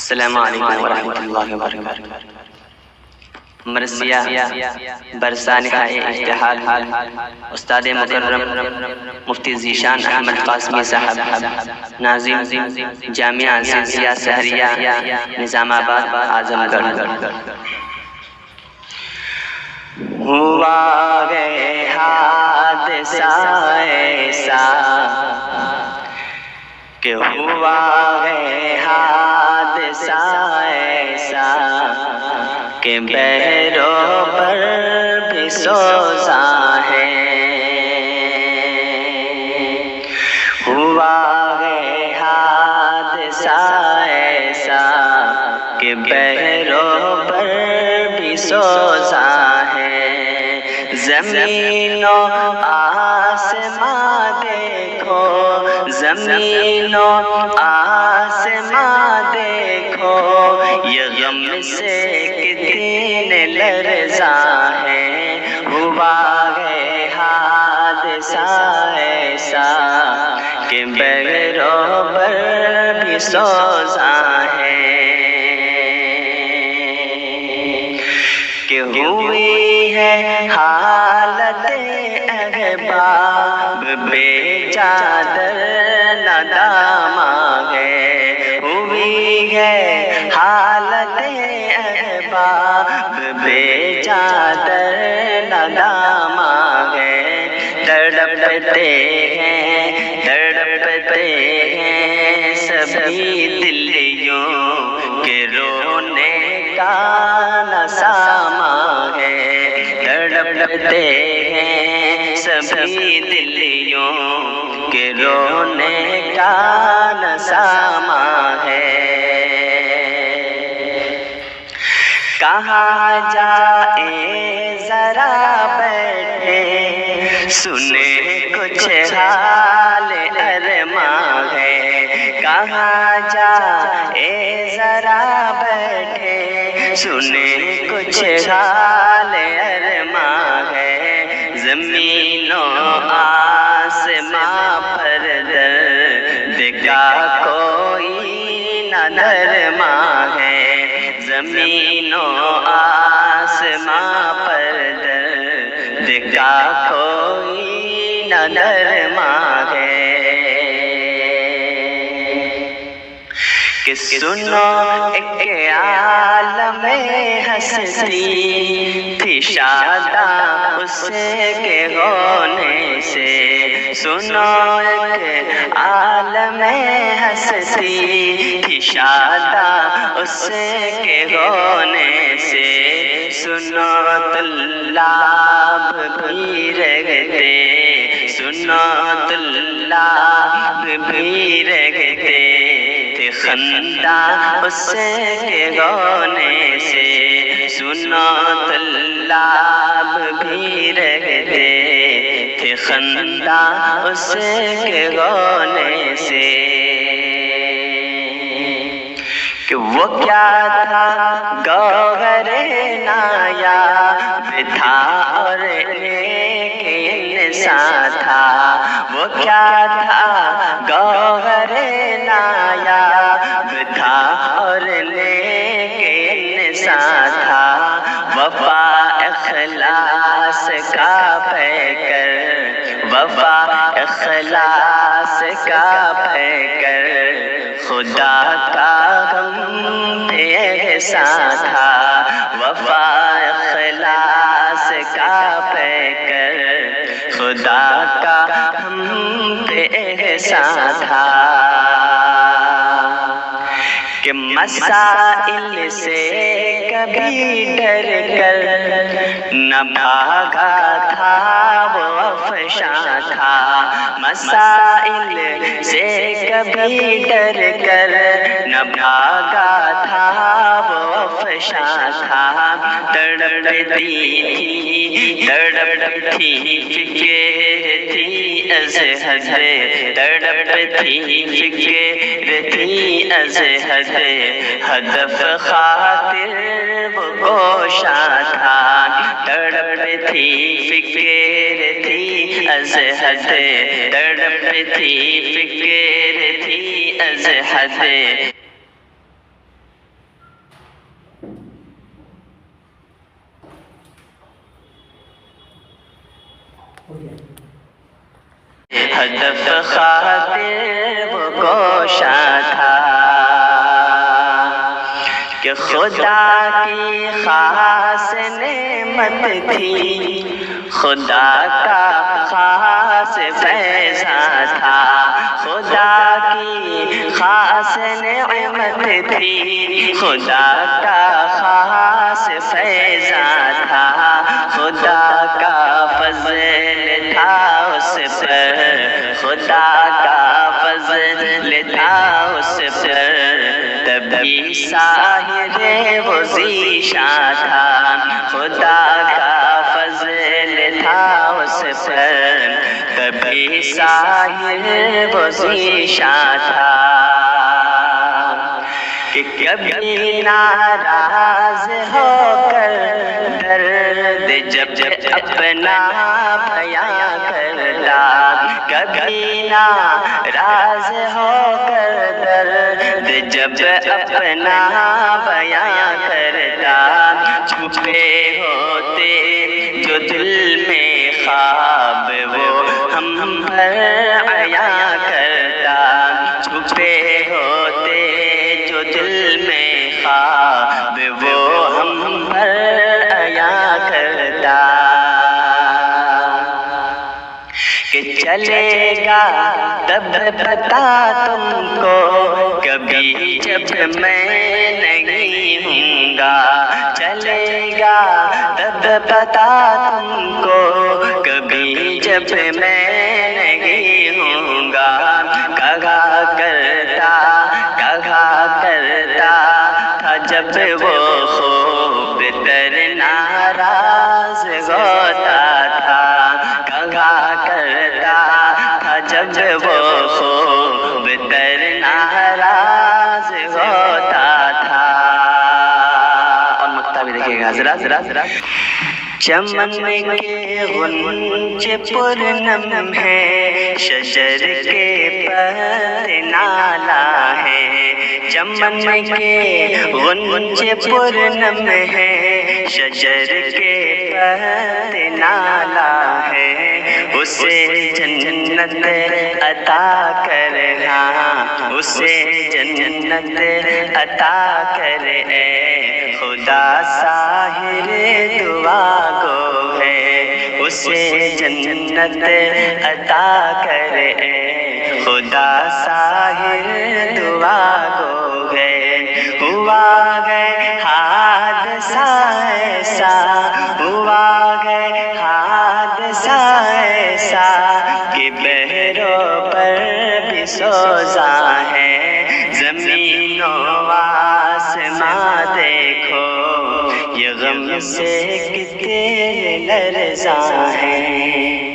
السلام علیکم ورحمۃ اللہ وبرکاتہ۔ مرثیہ برسا نہائے اجتہاد استاد مکرم مفتی ذیشان احمد قاسمی صاحب، ناظم جامعہ عزیزیہ سحریہ نظام آباد اعظم گڑھ۔ ہوا ہے حادثہ ایسا کہ ہوا ہے حادثہ ایسا کہ بحروں پر بھی سوزاں ہے۔ ہوا ہے حادثہ ایسا کہ بحروں پر بھی سوزاں ہے۔ زمین و آسمان دیکھو، زمین و آسمان دیکھو، یہ غم سے کتنے لرزاں ہیں۔ ہوا ہے حادثہ ایسا کہ بغیروں پر بھی سوزاں ہے۔ کہ ہوئی ہے حالت احباب بے چادر ندام آگئے۔ ہوئی ہے حالت احباب بے چادر ندام آگئے۔ تڑپتے ہیں سبھی دلیوں کے رونے کا نساماں ہے۔ تڑپتے ہیں سبھی دلیوں کے رونے کا نساماں ہے۔ کہاں جائے ذرا بیٹھے سنے کچھ حال ارماں ہے۔ کہاں جائے ذرا بیٹھے سنے کچھ حال ارماں ہے۔ زمین و آسمان پر درد کا کوئی نہ درماں ہے۔ زمین و آسمان پر درد کا کوئی نہ درماں ہے۔ کہ سنو ایک عالم ہستی تھی شاداں اس کے ہونے سے۔ سنو ایک عالم ہستی تھی شاداں اس کے ہونے سے۔ سنو طلاب بھی رہتے، سنو طلاب بھی رہتے تھے خندہ اس کے ہونے سے۔ سنو طلاب بھی رہتے تھے خندہ اس کے ہونے سے۔ کہ وہ کیا تھا گوہر نایاب تھا اور نیک انسان تھا۔ وہ کیا تھا گوہر نایاب تھا اور نیک انسان تھا۔ وفا اخلاص کا پیکر، وفا اخلاص کا پیکر، خدا کا ہم پہ احسان تھا۔ وفا اخلاص کا پیکر، خدا کا ہم پہ احسان تھا۔ کہ مسائل سے کبھی ڈر کر نہ بھاگا تھا وہ افشاں تھا۔ مسائل سے کبھی ڈر کر نہ بھاگا تھا وہ افشاں تھا۔ تڑپتی فکر تھی از حد، تڑپتی فکر تھی از حد، ہدف خاطر وہ کوشاں تھا۔ تڑپتی فکر تھی از حد، تڑپتی فکر تھی از حد، ہدف خاطر وہ کوشاں تھا کہ خدا کی خاص نعمت تھی، خدا کا خاص فیضاں تھا، خدا کی خاص نعمت تھی، خدا کا خاص فیضاں تھا، خدا کا فضل تھا اس پر، خدا کا فضل تھا اس پر، تبھی ساحر وہ ذیشان تھا، خدا کا فضل تھا اس پر، تبھی ساحر وہ ذیشان تھا کہ کبھی ناراض ہو کر درد جب اپنا بیاں کرتا، کبھی ناراض ہو کر درد جب اپنا بیاں کرتا، چھپے ہوتے جو دل میں خواب وہ ہم پر عیاں کرتا، چھپے ہوتے جو دل میں خواب وہ ہم پر عیاں کرتا، کہ چلے گا تب پتا تم کو کبھی جب میں نہیں ہوں گا، چلے گا تب پتا تم کو کبھی جب میں نہیں ہوں گا، کہا کرتا تھا جب وہ خوب تر ناراض ہوتا تھا، کہا کرتا تھا جب وہ خوب تر ناراض ہوتا تھا۔ اور مقطع بھی دیکھیے گا ذرا، چمن کے غنچے پرنم ہے، شجر کے پتے نالا ہے، چمن کے غنچے پرنم ہے، شجر کے پتے نالا ہے، اسے جنت عطا کر، ہاں اسے جنت عطا کر، اے خدا ساحر دعا گو ہے، اسے جنت عطا کر، اے خدا ساحر دعا گو ہے، ہوا ہے حادثہ ایسا، ہوا ہے حادثہ ایسا کہ بحروں پر بھی سوزاں ہے، زمین و آسماں دیکھو یہ غم سے کتنے لرزاں ہیں۔